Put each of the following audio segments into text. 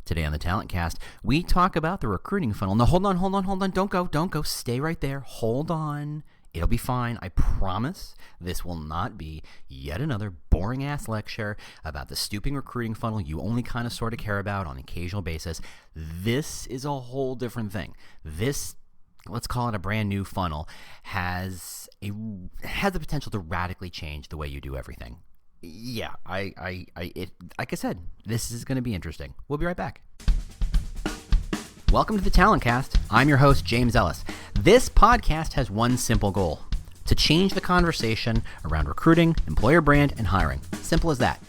Today on the Talent Cast, we talk about the recruiting funnel. Now, hold on. Don't go. Stay right there. Hold on. It'll be fine. I promise this will not be yet another boring-ass lecture about the stooping recruiting funnel you only kind of sort of care about on an occasional basis. This is a whole different thing. This, let's call it a brand new funnel, has the potential to radically change the way you do everything. Yeah, like I said, this is going to be interesting. We'll be right back. Welcome to the Talent Cast. I'm your host, James Ellis. This podcast has one simple goal: to change the conversation around recruiting, employer brand, and hiring. Simple as that.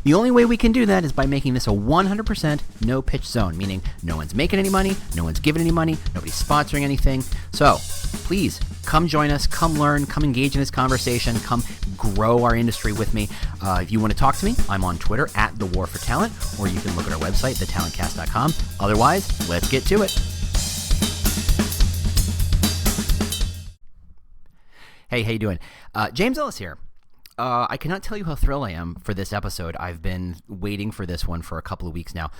The only way we can do that is by making this a 100% no-pitch zone, meaning no one's making any money, no one's giving any money, nobody's sponsoring anything. So please come join us, come learn, come engage in this conversation, come grow our industry with me. If you want to talk to me, I'm on Twitter at The War for Talent, or you can look at our website, thetalentcast.com. Otherwise, let's get to it. Hey, how you doing? James Ellis here. I cannot tell you how thrilled I am for this episode. I've been waiting for this one for a couple of weeks now.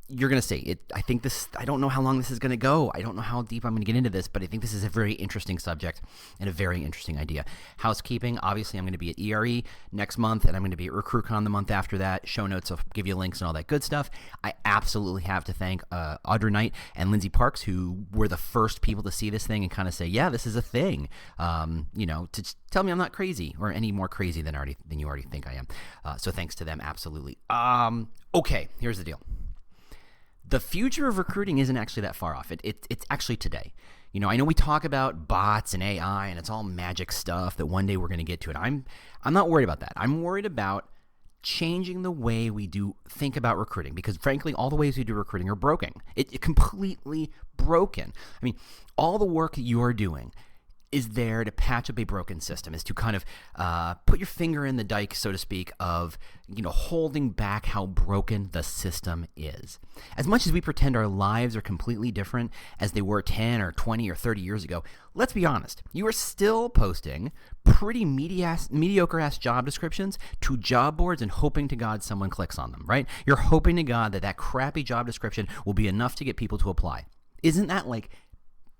You're going to see it. I don't know how long this is going to go. I don't know how deep I'm going to get into this, but I think this is a very interesting subject and a very interesting idea. Housekeeping, obviously I'm going to be at ERE next month, and I'm going to be at RecruitCon the month after that. Show notes will give you links and all that good stuff. I absolutely have to thank Audra Knight and Lindsay Parks, who were the first people to see this thing and kind of say, yeah, this is a thing, to tell me I'm not crazy or any more crazy than you already think I am. So thanks to them, absolutely. Okay, here's the deal. The future of recruiting isn't actually that far off. It's actually today. I know we talk about bots and AI, and it's all magic stuff that one day we're going to get to it. I'm not worried about that. I'm worried about changing the way we think about recruiting, because frankly, all the ways we do recruiting are broken. It's completely broken. I mean, all the work that you are doing is there to patch up a broken system, is to kind of put your finger in the dike, so to speak, of holding back how broken the system is. As much as we pretend our lives are completely different as they were 10 or 20 or 30 years ago, let's be honest, you are still posting pretty mediocre-ass job descriptions to job boards and hoping to God someone clicks on them, right? You're hoping to God that crappy job description will be enough to get people to apply. Isn't that like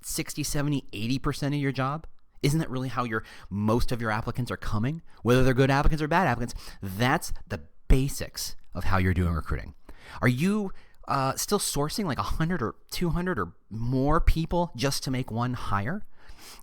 60, 70, 80% of your job? Isn't that really how most of your applicants are coming? Whether they're good applicants or bad applicants, that's the basics of how you're doing recruiting. Are you still sourcing like 100 or 200 or more people just to make one hire?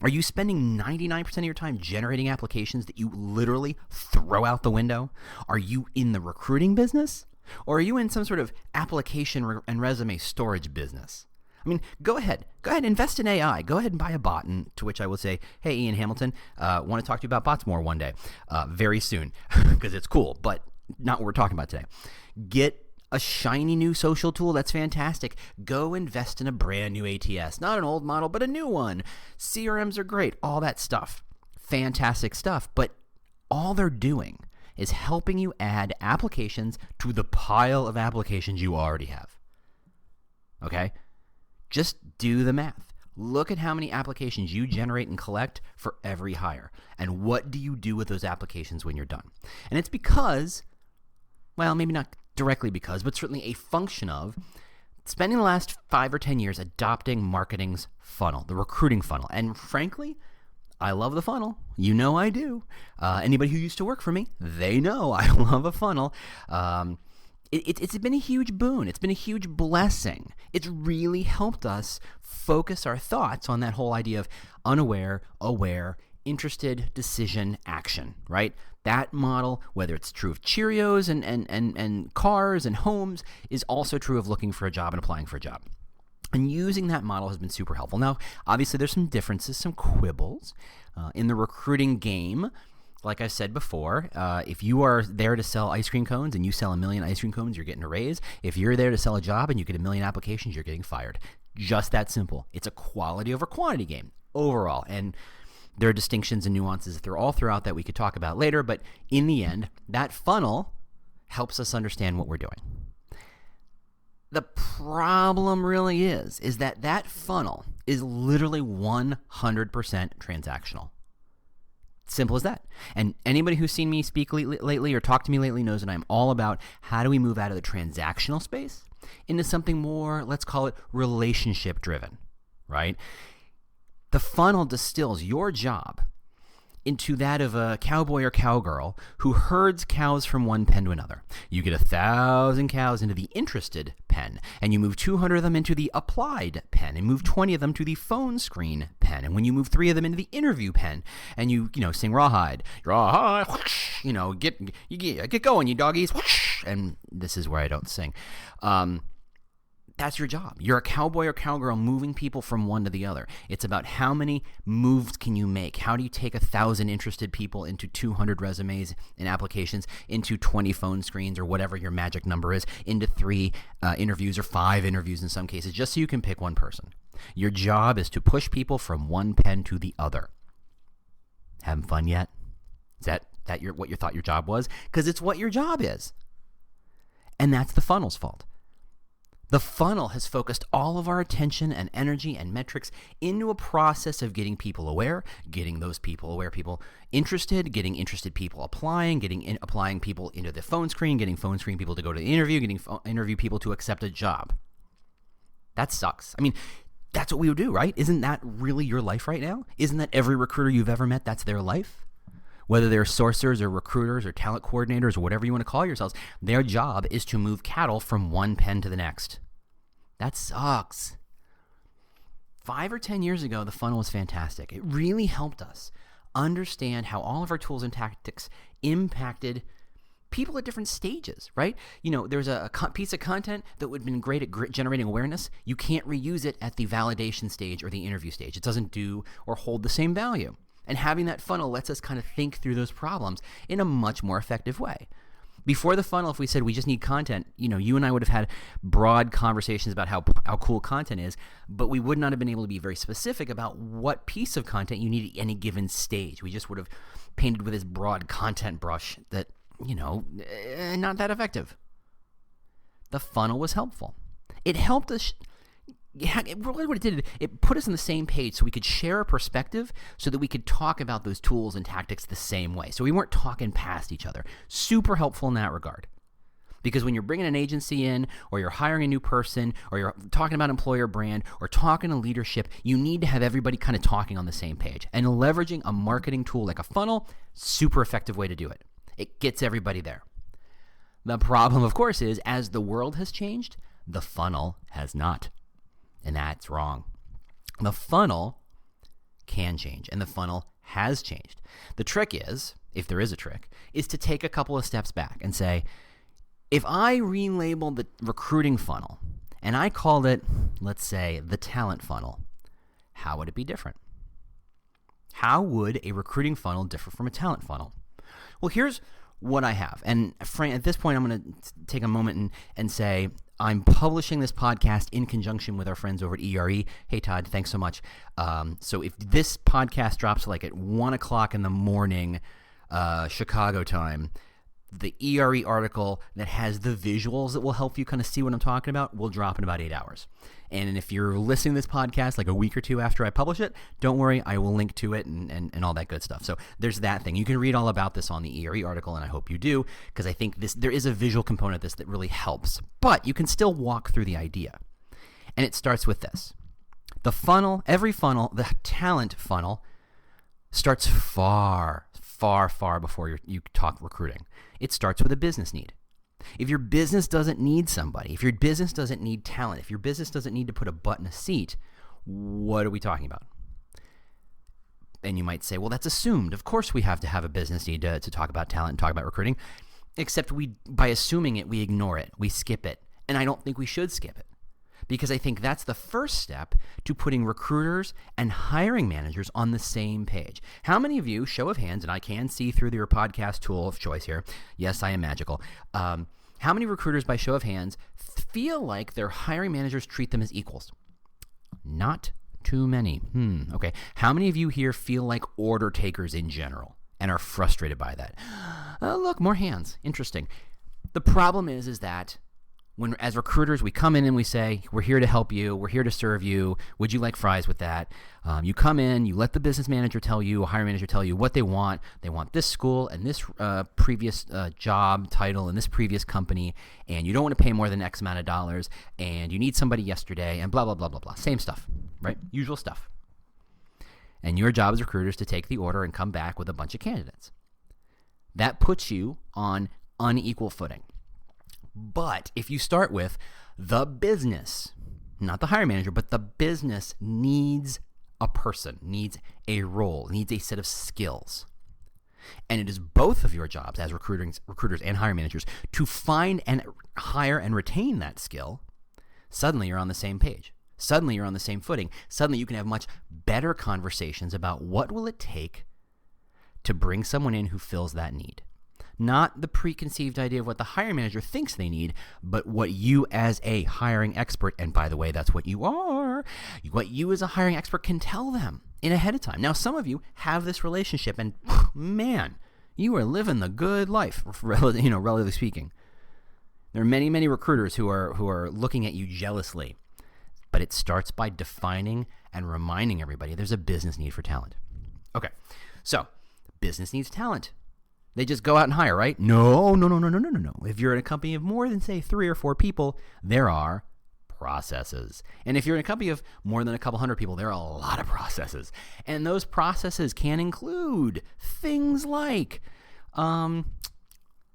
Are you spending 99% of your time generating applications that you literally throw out the window? Are you in the recruiting business? Or are you in some sort of application and resume storage business? I mean, go ahead, invest in AI. Go ahead and buy a bot, and to which I will say, hey, Ian Hamilton, want to talk to you about bots more one day, very soon, because it's cool, but not what we're talking about today. Get a shiny new social tool. That's fantastic. Go invest in a brand new ATS, not an old model, but a new one. CRMs are great, all that stuff. Fantastic stuff, but all they're doing is helping you add applications to the pile of applications you already have. Okay? Just do the math. Look at how many applications you generate and collect for every hire. And what do you do with those applications when you're done? And it's because, well, maybe not directly because, but certainly a function of spending the last 5 or 10 years adopting marketing's funnel, the recruiting funnel. And frankly, I love the funnel. You know I do. Anybody who used to work for me, they know I love a funnel. It's been a huge boon. It's been a huge blessing. It's really helped us focus our thoughts on that whole idea of unaware, aware, interested, decision, action, right? That model, whether it's true of Cheerios and cars and homes, is also true of looking for a job and applying for a job. And using that model has been super helpful. Now, obviously, there's some differences, some quibbles in the recruiting game. Like I said before, if you are there to sell ice cream cones and you sell 1 million ice cream cones, you're getting a raise. If you're there to sell a job and you get 1 million applications, you're getting fired. Just that simple. It's a quality over quantity game overall. And there are distinctions and nuances that they're all throughout that we could talk about later. But in the end, that funnel helps us understand what we're doing. The problem really is that funnel is literally 100% transactional. Simple as that. And anybody who's seen me speak lately or talk to me lately knows that I'm all about how do we move out of the transactional space into something more, let's call it relationship driven, right? The funnel distills your job into that of a cowboy or cowgirl who herds cows from one pen to another. You get 1,000 cows into the interested pen, and you move 200 of them into the applied pen, and move 20 of them to the phone screen pen. And when you move 3 of them into the interview pen, and you sing rawhide, whoosh, get going, you doggies, whoosh, and this is where I don't sing. That's your job. You're a cowboy or cowgirl moving people from one to the other. It's about how many moves can you make? How do you take 1,000 interested people into 200 resumes and applications, into 20 phone screens or whatever your magic number is, into 3 interviews or 5 interviews in some cases, just so you can pick one person. Your job is to push people from one pen to the other. Having fun yet? Is that what you thought your job was? Because it's what your job is. And that's the funnel's fault. The funnel has focused all of our attention and energy and metrics into a process of getting people aware, getting those people aware people interested, getting interested people applying, applying people into the phone screen, getting phone screen people to go to the interview, getting interview people to accept a job. That sucks. I mean, that's what we would do, right? Isn't that really your life right now? Isn't that every recruiter you've ever met, that's their life? Whether they're sourcers or recruiters or talent coordinators or whatever you want to call yourselves, their job is to move cattle from one pen to the next. That sucks. 5 or 10 years ago, the funnel was fantastic. It really helped us understand how all of our tools and tactics impacted people at different stages, right? There's a piece of content that would have been great at generating awareness. You can't reuse it at the validation stage or the interview stage. It doesn't do or hold the same value. And having that funnel lets us kind of think through those problems in a much more effective way. Before the funnel, if we said we just need content, you and I would have had broad conversations about how cool content is, but we would not have been able to be very specific about what piece of content you need at any given stage. We just would have painted with this broad content brush that, not that effective. The funnel was helpful. It helped us. What it did, it put us on the same page so we could share a perspective so that we could talk about those tools and tactics the same way. So we weren't talking past each other. Super helpful in that regard. Because when you're bringing an agency in, or you're hiring a new person, or you're talking about employer brand, or talking to leadership, you need to have everybody kind of talking on the same page. And leveraging a marketing tool like a funnel, super effective way to do it. It gets everybody there. The problem, of course, is as the world has changed, the funnel has not. And that's wrong. The funnel can change, and the funnel has changed. The trick is, if there is a trick, is to take a couple of steps back and say, if I relabeled the recruiting funnel and I called it, let's say, the talent funnel, how would it be different? How would a recruiting funnel differ from a talent funnel? Well, here's what I have. And at this point, I'm going to take a moment and say, I'm publishing this podcast in conjunction with our friends over at ERE. Hey, Todd, thanks so much. So if this podcast drops like at 1 o'clock in the morning, Chicago time, the ERE article that has the visuals that will help you kind of see what I'm talking about will drop in about 8 hours. And if you're listening to this podcast like a week or two after I publish it, don't worry, I will link to it and all that good stuff. So there's that thing. You can read all about this on the ERE article, and I hope you do, because I think there is a visual component of this that really helps. But you can still walk through the idea. And it starts with this. The funnel, every funnel, the talent funnel, starts far, far, far before you talk recruiting. It starts with a business need. If your business doesn't need somebody, if your business doesn't need talent, if your business doesn't need to put a butt in a seat, what are we talking about? And you might say, well, that's assumed. Of course we have to have a business need to talk about talent and talk about recruiting, except by assuming it, we ignore it, we skip it. And I don't think we should skip it, because I think that's the first step to putting recruiters and hiring managers on the same page. How many of you, show of hands, and I can see through your podcast tool of choice here, yes, I am magical, how many recruiters, by show of hands, feel like their hiring managers treat them as equals? Not too many. Okay. How many of you here feel like order takers in general and are frustrated by that? Look, more hands. Interesting. The problem is that when, as recruiters, we come in and we say, we're here to help you, we're here to serve you, would you like fries with that? You come in, you let the business manager tell you, a hiring manager tell you what they want. They want this school and this previous job title and this previous company, and you don't want to pay more than X amount of dollars, and you need somebody yesterday, and blah, blah, blah, blah, blah. Same stuff, right? Usual stuff. And your job as recruiters to take the order and come back with a bunch of candidates. That puts you on unequal footing. But if you start with the business, not the hiring manager, but the business needs a person, needs a role, needs a set of skills. And it is both of your jobs as recruiters and hiring managers to find and hire and retain that skill. Suddenly you're on the same page. Suddenly you're on the same footing. Suddenly you can have much better conversations about what will it take to bring someone in who fills that need. Not the preconceived idea of what the hiring manager thinks they need, but what you as a hiring expert, and by the way, that's what you are, what you as a hiring expert can tell them in ahead of time. Now, some of you have this relationship, and man, you are living the good life, relatively speaking. There are many, many recruiters who are looking at you jealously, but it starts by defining and reminding everybody there's a business need for talent. Okay, so business needs talent. They just go out and hire, right? No. If you're in a company of more than, say, 3 or 4 people, there are processes. And if you're in a company of more than a couple hundred people, there are a lot of processes. And those processes can include things like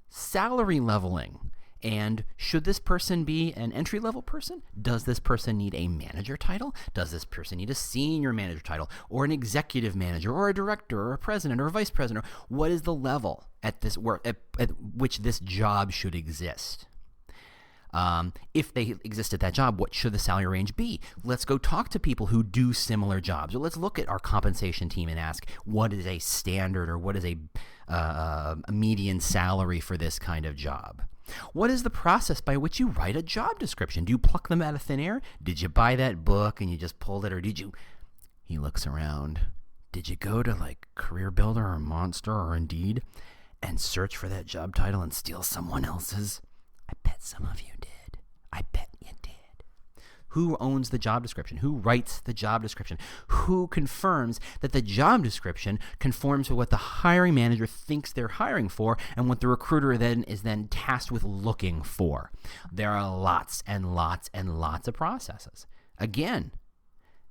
salary leveling. And should this person be an entry-level person? Does this person need a manager title? Does this person need a senior manager title or an executive manager or a director or a president or a vice president? What is the level at which this job should exist? If they exist at that job, what should the salary range be? Let's go talk to people who do similar jobs. Or let's look at our compensation team and ask, what is a standard or what is a median salary for this kind of job? What is the process by which you write a job description? Do you pluck them out of thin air? Did you buy that book and you just pulled it, or did you? He looks around. Did you go to like Career Builder or Monster or Indeed and search for that job title and steal someone else's? I bet some of you did. I bet you did. Who owns the job description? Who writes the job description? Who confirms that the job description conforms with what the hiring manager thinks they're hiring for and what the recruiter then is tasked with looking for? There are lots and lots and lots of processes. Again,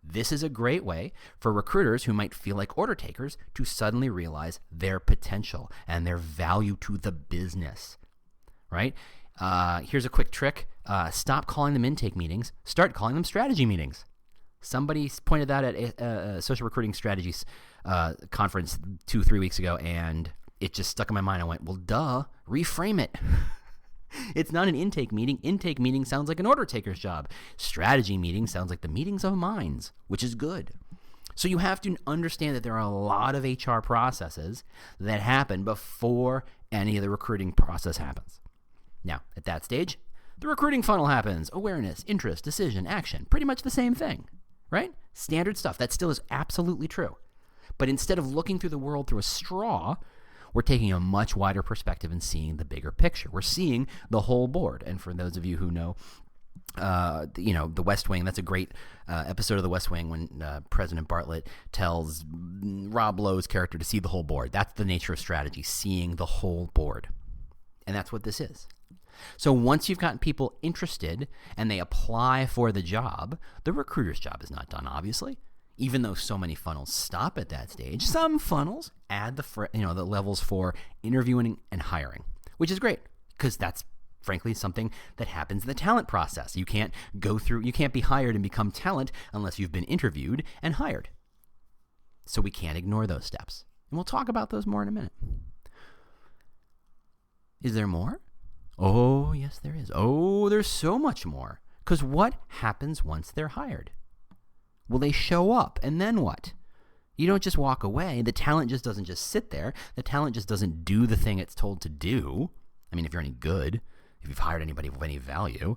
this is a great way for recruiters who might feel like order takers to suddenly realize their potential and their value to the business, right? Here's a quick trick. Stop calling them intake meetings. Start calling them strategy meetings. Somebody pointed that at a social recruiting strategies conference 2-3 weeks ago, and it just stuck in my mind. I went, well, duh, reframe it. It's not an intake meeting. Intake meeting sounds like an order taker's job. Strategy meeting sounds like the meetings of minds, which is good. So you have to understand that there are a lot of HR processes that happen before any of the recruiting process happens. Now, at that stage, the recruiting funnel happens. Awareness, interest, decision, action. Pretty much the same thing, right? Standard stuff. That still is absolutely true. But instead of looking through the world through a straw, we're taking a much wider perspective and seeing the bigger picture. We're seeing the whole board. And for those of you who know, The West Wing, that's a great episode of The West Wing when President Bartlett tells Rob Lowe's character to see the whole board. That's the nature of strategy, seeing the whole board. And that's what this is. So once you've gotten people interested and they apply for the job, the recruiter's job is not done, obviously. Even though so many funnels stop at that stage, some funnels add the levels for interviewing and hiring, which is great because that's frankly something that happens in the talent process. You can't be hired and become talent unless you've been interviewed and hired. So we can't ignore those steps. And we'll talk about those more in a minute. Is there more? Oh, yes, there is. Oh, there's so much more. Because what happens once they're hired? Well, they show up, and then what? You don't just walk away. The talent just doesn't just sit there. The talent just doesn't do the thing it's told to do. I mean, if you're any good, if you've hired anybody of any value,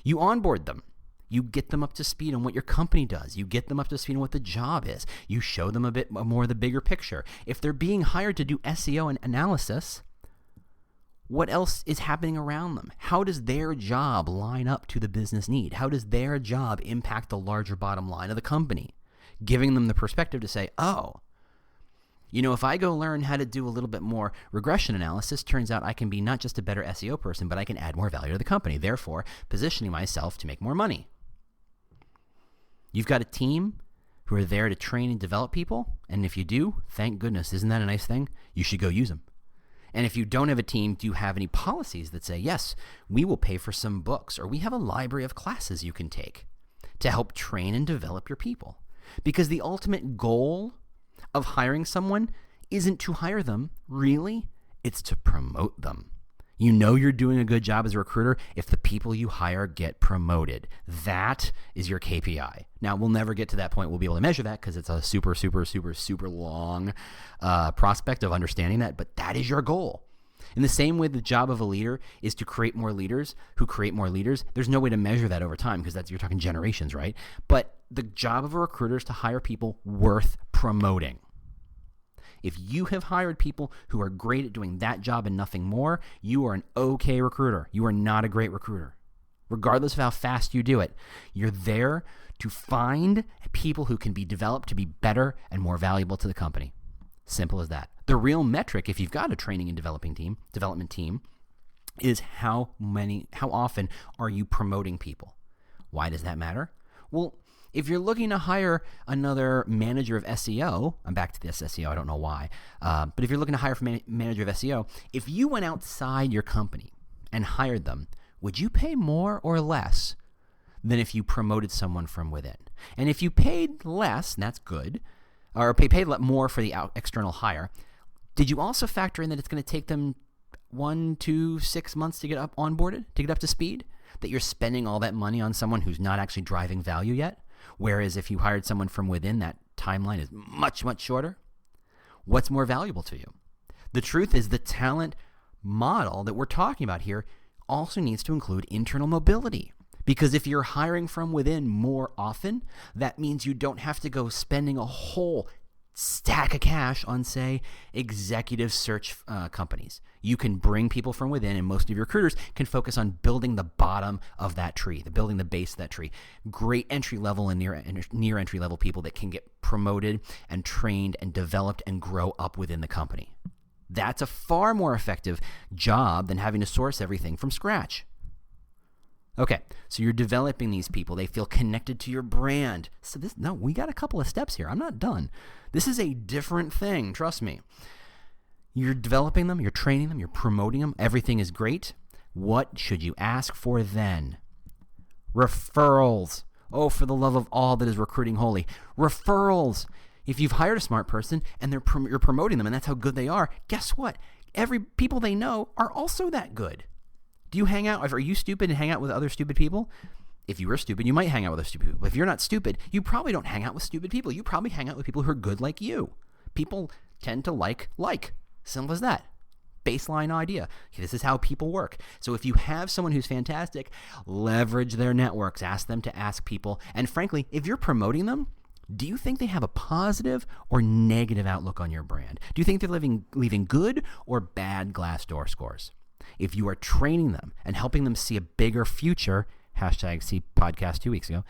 you onboard them. You get them up to speed on what your company does. You get them up to speed on what the job is. You show them a bit more of the bigger picture. If they're being hired to do SEO and analysis, What else is happening around them? How does their job line up to the business need? How does their job impact the larger bottom line of the company? Giving them the perspective to say, oh, if I go learn how to do a little bit more regression analysis, turns out I can be not just a better SEO person, but I can add more value to the company, therefore positioning myself to make more money. You've got a team who are there to train and develop people, and if you do, thank goodness, isn't that a nice thing? You should go use them. And if you don't have a team, do you have any policies that say, yes, we will pay for some books, or we have a library of classes you can take to help train and develop your people? Because the ultimate goal of hiring someone isn't to hire them, really. It's to promote them. You know you're doing a good job as a recruiter if the people you hire get promoted. That is your KPI. Now, we'll never get to that point. We'll be able to measure that because it's a super, super, super, super long prospect of understanding that, but that is your goal. In the same way, the job of a leader is to create more leaders who create more leaders. There's no way to measure that over time because you're talking generations, right? But the job of a recruiter is to hire people worth promoting. If you have hired people who are great at doing that job and nothing more, you are an okay recruiter. You are not a great recruiter. Regardless of how fast you do it, you're there to find people who can be developed to be better and more valuable to the company. Simple as that. The real metric, if you've got a training and development team, is how often are you promoting people? Why does that matter? Well, if you're looking to hire another manager of SEO, I'm back to this SEO, I don't know why, but if you're looking to hire a manager of SEO, if you went outside your company and hired them, would you pay more or less than if you promoted someone from within? And if you paid less, and that's good, or paid more for the external hire, did you also factor in that it's going to take them 1 to 6 months to get onboarded, to get up to speed? That you're spending all that money on someone who's not actually driving value yet? Whereas if you hired someone from within, that timeline is much, much shorter. What's more valuable to you? The truth is the talent model that we're talking about here also needs to include internal mobility. Because if you're hiring from within more often, that means you don't have to go spending a whole stack of cash on, say, executive search companies. You can bring people from within, and most of your recruiters can focus on building the bottom of that tree, building the base of that tree. Great entry level and near entry level people that can get promoted and trained and developed and grow up within the company. That's a far more effective job than having to source everything from scratch. Okay, so you're developing these people. They feel connected to your brand. So we got a couple of steps here. I'm not done. This is a different thing, trust me. You're developing them, you're training them, you're promoting them. Everything is great. What should you ask for then? Referrals. Oh, for the love of all that is recruiting holy. Referrals. If you've hired a smart person and you're promoting them and that's how good they are, guess what? Every people they know are also that good. Do you hang out? Are you stupid and hang out with other stupid people? If you were stupid, you might hang out with other stupid people. If you're not stupid, you probably don't hang out with stupid people. You probably hang out with people who are good like you. People tend to like. Simple as that. Baseline idea. This is how people work. So if you have someone who's fantastic, leverage their networks. Ask them to ask people. And frankly, if you're promoting them, do you think they have a positive or negative outlook on your brand? Do you think they're leaving good or bad Glassdoor scores? If you are training them and helping them see a bigger future, #see podcast 2 weeks ago,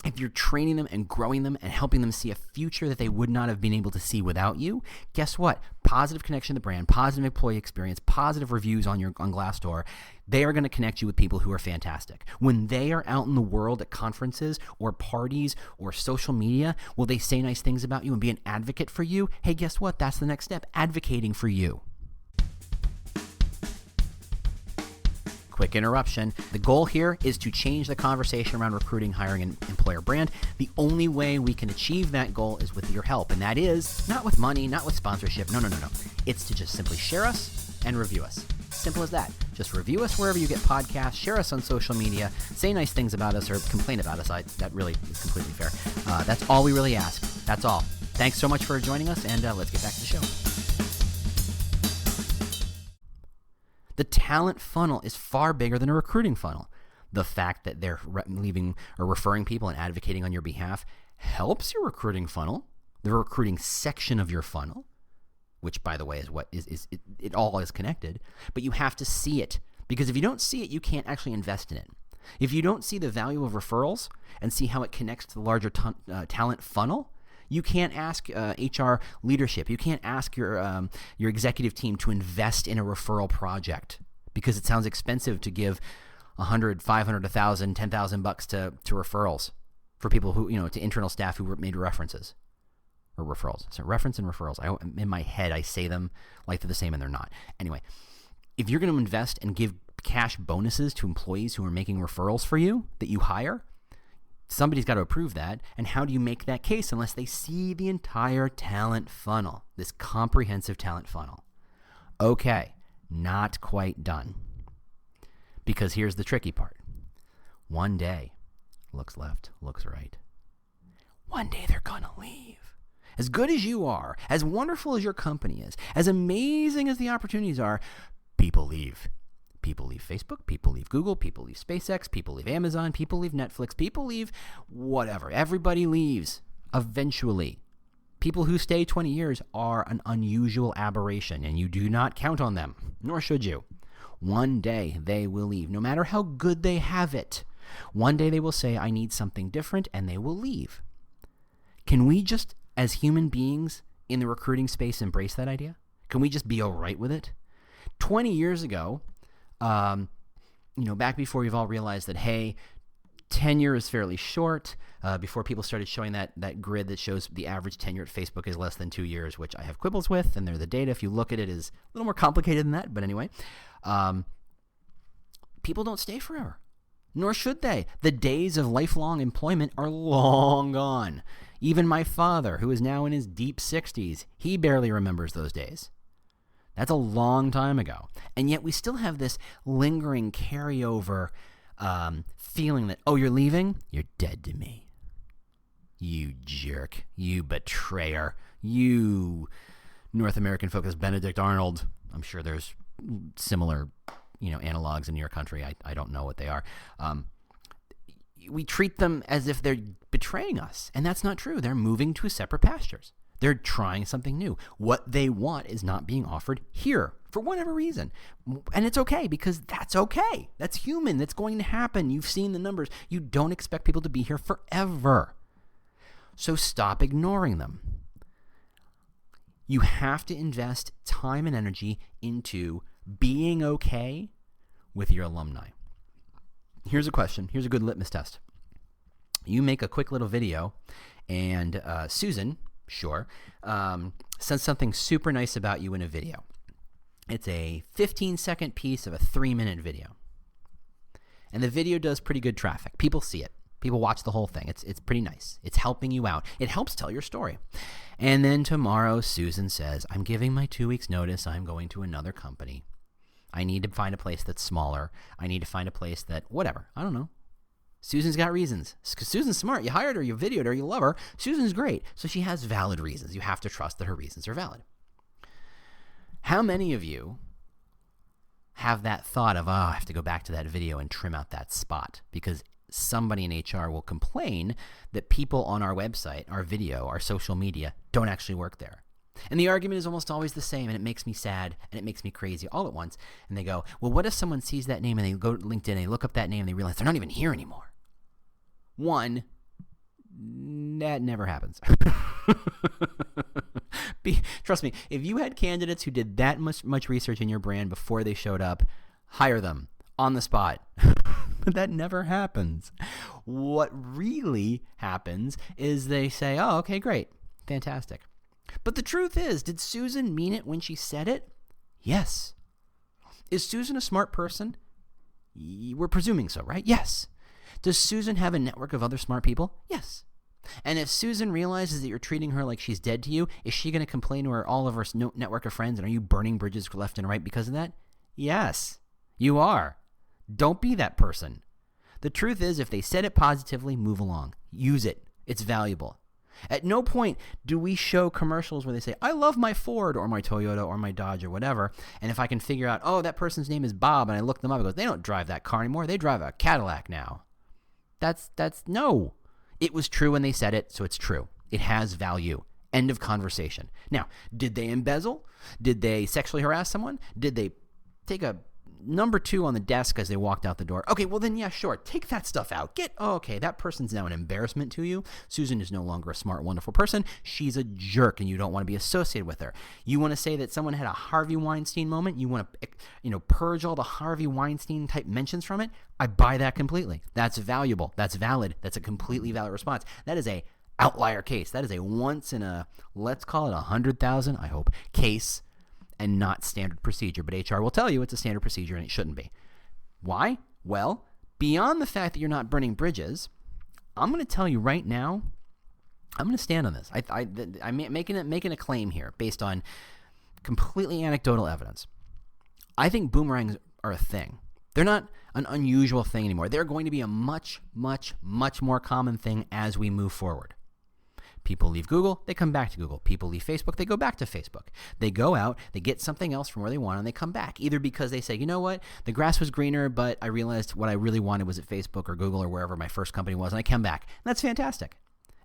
if you're training them and growing them and helping them see a future that they would not have been able to see without you, guess what? Positive connection to the brand, positive employee experience, positive reviews on Glassdoor, they are going to connect you with people who are fantastic. When they are out in the world at conferences or parties or social media, will they say nice things about you and be an advocate for you? Hey, guess what? That's the next step, advocating for you. Quick interruption. The goal here is to change the conversation around recruiting, hiring, and employer brand. The only way we can achieve that goal is with your help, and that is not with money, not with sponsorship. No. It's to just simply share us and review us. Simple as that. Just review us wherever you get podcasts, share us on social media, say nice things about us or complain about us. That really is completely fair. That's all we really ask. That's all. Thanks so much for joining us, and let's get back to the show. The talent funnel is far bigger than a recruiting funnel. The fact that they're leaving or referring people and advocating on your behalf helps your recruiting funnel, the recruiting section of your funnel. which, by the way, is what it all is connected. But you have to see it, because if you don't see it, you can't actually invest in it. If you don't see the value of referrals and see how it connects to the larger talent funnel, you can't ask HR leadership. You can't ask your executive team to invest in a referral project, because it sounds expensive to give $100, $500, $1,000, $10,000 to referrals for people who, to internal staff who made references or referrals. So reference and referrals. In my head, I say them like they're the same, and they're not. Anyway, if you're going to invest and give cash bonuses to employees who are making referrals for you that you hire, somebody's got to approve that. And how do you make that case unless they see the entire talent funnel, this comprehensive talent funnel? Okay, not quite done. Because here's the tricky part. One day, looks left, looks right. One day they're going to leave. As good as you are, as wonderful as your company is, as amazing as the opportunities are, people leave. People leave Facebook, people leave Google, people leave SpaceX, people leave Amazon, people leave Netflix, people leave whatever. Everybody leaves eventually. People who stay 20 years are an unusual aberration, and you do not count on them, nor should you. One day they will leave, no matter how good they have it. One day they will say, I need something different, and they will leave. Can we just, as human beings in the recruiting space, embrace that idea? Can we just be all right with it? 20 years ago, back before we've all realized that, hey, tenure is fairly short, before people started showing that grid that shows the average tenure at Facebook is less than 2 years, which I have quibbles with, and they're the data. If you look at it, is a little more complicated than that, but anyway. People don't stay forever, nor should they. The days of lifelong employment are long gone. Even my father, who is now in his deep 60s, he barely remembers those days. That's a long time ago. And yet we still have this lingering carryover feeling that, oh, you're leaving? You're dead to me. You jerk. You betrayer. You North American-focused Benedict Arnold. I'm sure there's similar, analogs in your country. I don't know what they are. We treat them as if they're betraying us, and that's not true. They're moving to separate pastures. They're trying something new. What they want is not being offered here for whatever reason. And it's okay, because that's okay. That's human. That's going to happen. You've seen the numbers. You don't expect people to be here forever. So stop ignoring them. You have to invest time and energy into being okay with your alumni. Here's a question. Here's a good litmus test. You make a quick little video, and Susan, sends something super nice about you in a video. It's a 15-second piece of a 3-minute video. And the video does pretty good traffic. People see it. People watch the whole thing. It's pretty nice. It's helping you out. It helps tell your story. And then tomorrow, Susan says, I'm giving my 2 weeks notice. I'm going to another company. I need to find a place that's smaller. I need to find a place that, whatever. I don't know. Susan's got reasons. Because Susan's smart. You hired her, you videoed her, you love her. Susan's great. So she has valid reasons. You have to trust that her reasons are valid. How many of you have that thought of, I have to go back to that video and trim out that spot because somebody in HR will complain that people on our website, our video, our social media don't actually work there. And the argument is almost always the same, and it makes me sad, and it makes me crazy all at once. And they go, well, what if someone sees that name and they go to LinkedIn and they look up that name and they realize they're not even here anymore? One, that never happens. Trust me, if you had candidates who did that much research in your brand before they showed up, hire them on the spot. But that never happens. What really happens is they say, oh, okay, great, fantastic. But the truth is, did Susan mean it when she said it? Yes. Is Susan a smart person? We're presuming so, right? Yes. Does Susan have a network of other smart people? Yes. And if Susan realizes that you're treating her like she's dead to you, is she going to complain to all of her network of friends, and are you burning bridges left and right because of that? Yes, you are. Don't be that person. The truth is, if they said it positively, move along. Use it. It's valuable. At no point do we show commercials where they say, I love my Ford or my Toyota or my Dodge or whatever, and if I can figure out, oh, that person's name is Bob, and I look them up, I go, they don't drive that car anymore. They drive a Cadillac now. That's no. It was true when they said it, so it's true. It has value. End of conversation. Now, did they embezzle? Did they sexually harass someone? Did they take a number 2 on the desk as they walked out the door? Okay, well then, yeah, sure. Take that stuff out. Okay, that person's now an embarrassment to you. Susan is no longer a smart, wonderful person. She's a jerk, and you don't want to be associated with her. You want to say that someone had a Harvey Weinstein moment? You want to, purge all the Harvey Weinstein type mentions from it? I buy that completely. That's valuable. That's valid. That's a completely valid response. That is a outlier case. That is a once in a, let's call it 100,000, I hope, case, and not standard procedure. But HR will tell you it's a standard procedure and it shouldn't be. Why? Well, beyond the fact that you're not burning bridges, I'm going to tell you right now, I'm going to stand on this. I'm making a claim here based on completely anecdotal evidence. I think boomerangs are a thing. They're not an unusual thing anymore. They're going to be a much, much, much more common thing as we move forward. People leave Google, they come back to Google. People leave Facebook, they go back to Facebook. They go out, they get something else from where they want, and they come back. Either because they say, you know what, the grass was greener, but I realized what I really wanted was at Facebook or Google or wherever my first company was, and I come back. And that's fantastic.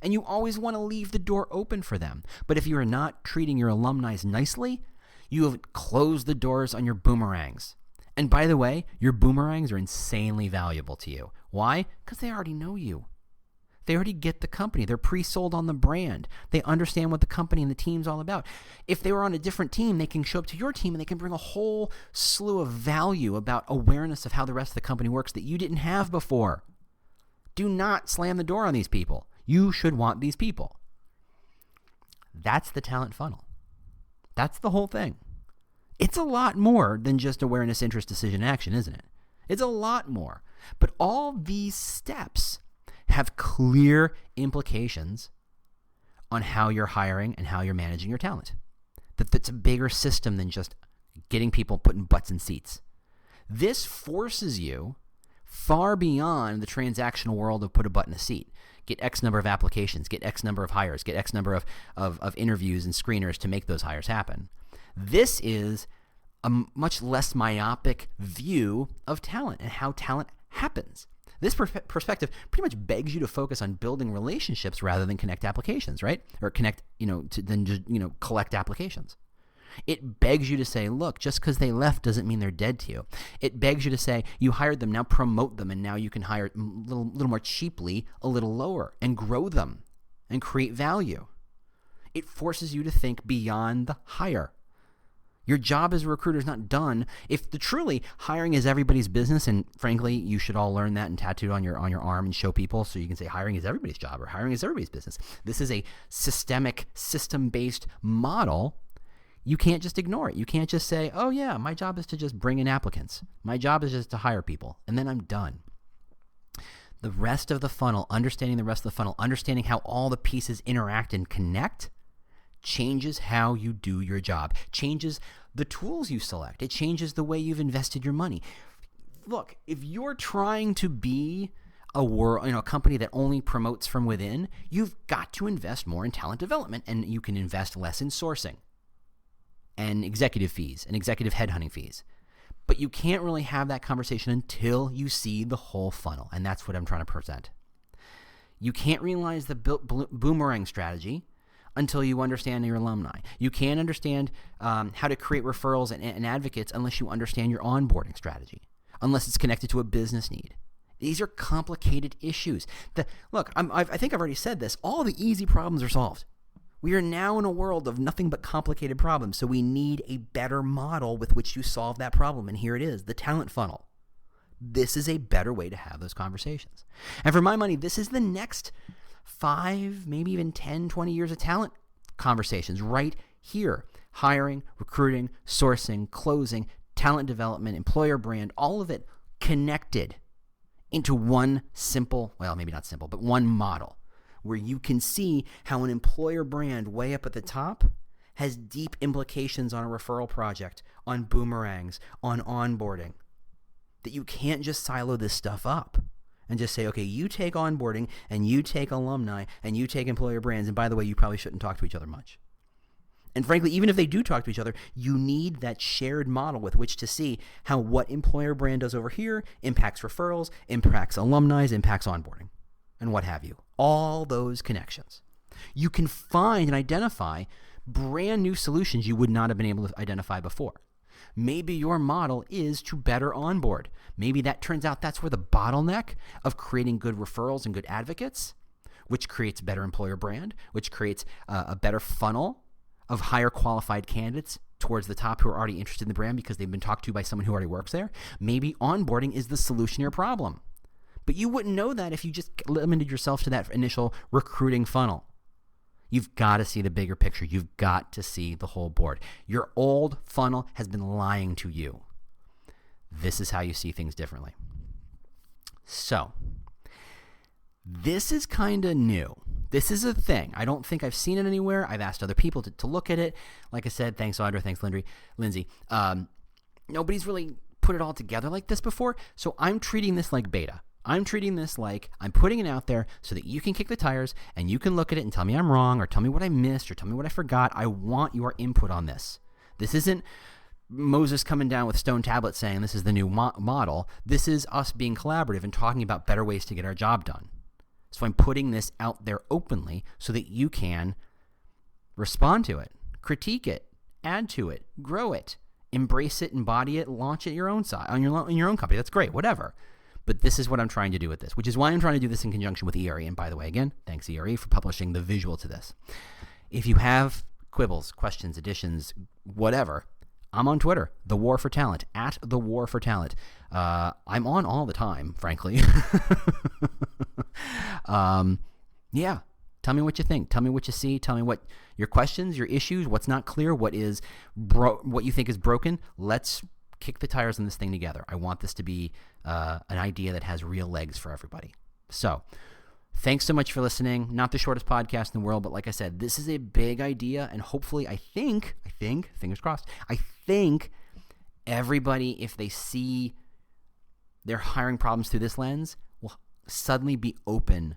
And you always want to leave the door open for them. But if you are not treating your alumni nicely, you have closed the doors on your boomerangs. And by the way, your boomerangs are insanely valuable to you. Why? Because they already know you. They already get the company. They're pre-sold on the brand. They understand what the company and the team's all about. If they were on a different team, they can show up to your team and they can bring a whole slew of value about awareness of how the rest of the company works that you didn't have before. Do not slam the door on these people. You should want these people. That's the talent funnel. That's the whole thing. It's a lot more than just awareness, interest, decision, action, isn't it? It's a lot more. But all these steps have clear implications on how you're hiring and how you're managing your talent. That's a bigger system than just getting people putting butts in seats. This forces you far beyond the transactional world of put a butt in a seat. Get X number of applications, get X number of hires, get X number of interviews and screeners to make those hires happen. This is a much less myopic view of talent and how talent happens. This perspective pretty much begs you to focus on building relationships rather than connect applications, right? Or connect, than just, collect applications. It begs you to say, look, just because they left doesn't mean they're dead to you. It begs you to say, you hired them, now promote them, and now you can hire a little more cheaply, a little lower, and grow them and create value. It forces you to think beyond the hire. Your job as a recruiter is not done. If truly hiring is everybody's business, and frankly, you should all learn that and tattoo it on your arm and show people so you can say hiring is everybody's job or hiring is everybody's business. This is a systemic, system-based model. You can't just ignore it. You can't just say, oh yeah, my job is to just bring in applicants. My job is just to hire people, and then I'm done. The rest of the funnel, understanding the rest of the funnel, understanding how all the pieces interact and connect, changes how you do your job, changes the tools you select. It changes the way you've invested your money. Look, if you're trying to be a company that only promotes from within, you've got to invest more in talent development, and you can invest less in sourcing and executive fees and executive headhunting fees. But you can't really have that conversation until you see the whole funnel, and that's what I'm trying to present. You can't realize the boomerang strategy until you understand your alumni. You can't understand how to create referrals and advocates unless you understand your onboarding strategy, unless it's connected to a business need. These are complicated issues. I think I've already said this. All the easy problems are solved. We are now in a world of nothing but complicated problems, so we need a better model with which to solve that problem. And here it is, the talent funnel. This is a better way to have those conversations. And for my money, this is the next 5, maybe even 10, 20 years of talent conversations right here. Hiring, recruiting, sourcing, closing, talent development, employer brand, all of it connected into one simple, well, maybe not simple, but one model where you can see how an employer brand way up at the top has deep implications on a referral project, on boomerangs, on onboarding. That you can't just silo this stuff up and just say, okay, you take onboarding and you take alumni and you take employer brands. And by the way, you probably shouldn't talk to each other much. And frankly, even if they do talk to each other, you need that shared model with which to see how what employer brand does over here impacts referrals, impacts alumni, impacts onboarding, and what have you. All those connections. You can find and identify brand new solutions you would not have been able to identify before. Maybe your model is to better onboard. Maybe that turns out that's where the bottleneck of creating good referrals and good advocates, which creates better employer brand, which creates a better funnel of higher qualified candidates towards the top who are already interested in the brand because they've been talked to by someone who already works there. Maybe onboarding is the solution to your problem. But you wouldn't know that if you just limited yourself to that initial recruiting funnel. You've got to see the bigger picture. You've got to see the whole board. Your old funnel has been lying to you. This is how you see things differently. So, this is kind of new. This is a thing. I don't think I've seen it anywhere. I've asked other people to look at it. Like I said, thanks Audra, thanks Lindsay. Nobody's really put it all together like this before, so I'm treating this like beta. I'm treating this like I'm putting it out there so that you can kick the tires and you can look at it and tell me I'm wrong or tell me what I missed or tell me what I forgot. I want your input on this. This isn't Moses coming down with stone tablets saying this is the new model. This is us being collaborative and talking about better ways to get our job done. So I'm putting this out there openly so that you can respond to it, critique it, add to it, grow it, embrace it, embody it, launch it your own side on your own company. That's great, whatever. But this is what I'm trying to do with this, which is why I'm trying to do this in conjunction with ERE. And by the way, again, thanks ERE for publishing the visual to this. If you have quibbles, questions, additions, whatever, I'm on Twitter, The War for Talent, at The War for Talent. I'm on all the time, frankly. Yeah. Tell me what you think. Tell me what you see. Tell me what your questions, your issues, what's not clear, what you think is broken. Let's kick the tires on this thing together. I want this to be an idea that has real legs for everybody. So thanks so much for listening. Not the shortest podcast in the world, but like I said, this is a big idea. And hopefully, I think, fingers crossed, I think everybody, if they see their hiring problems through this lens, will suddenly be open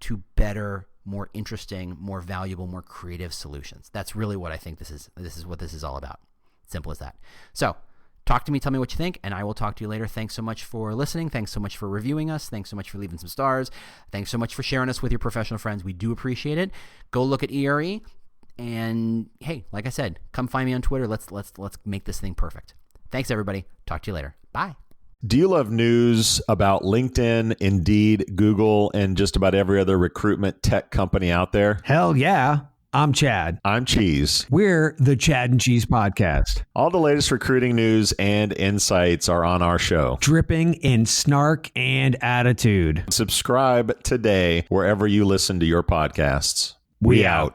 to better, more interesting, more valuable, more creative solutions. That's really what I think this is. This is what this is all about. Simple as that. So talk to me, tell me what you think, and I will talk to you later. Thanks so much for listening. Thanks so much for reviewing us. Thanks so much for leaving some stars. Thanks so much for sharing us with your professional friends. We do appreciate it. Go look at ERE, and hey, like I said, come find me on Twitter. Let's make this thing perfect. Thanks, everybody. Talk to you later. Bye. Do you love news about LinkedIn, Indeed, Google, and just about every other recruitment tech company out there? Hell yeah. I'm Chad. I'm Cheese. We're the Chad and Cheese Podcast. All the latest recruiting news and insights are on our show. Dripping in snark and attitude. Subscribe today wherever you listen to your podcasts. We out.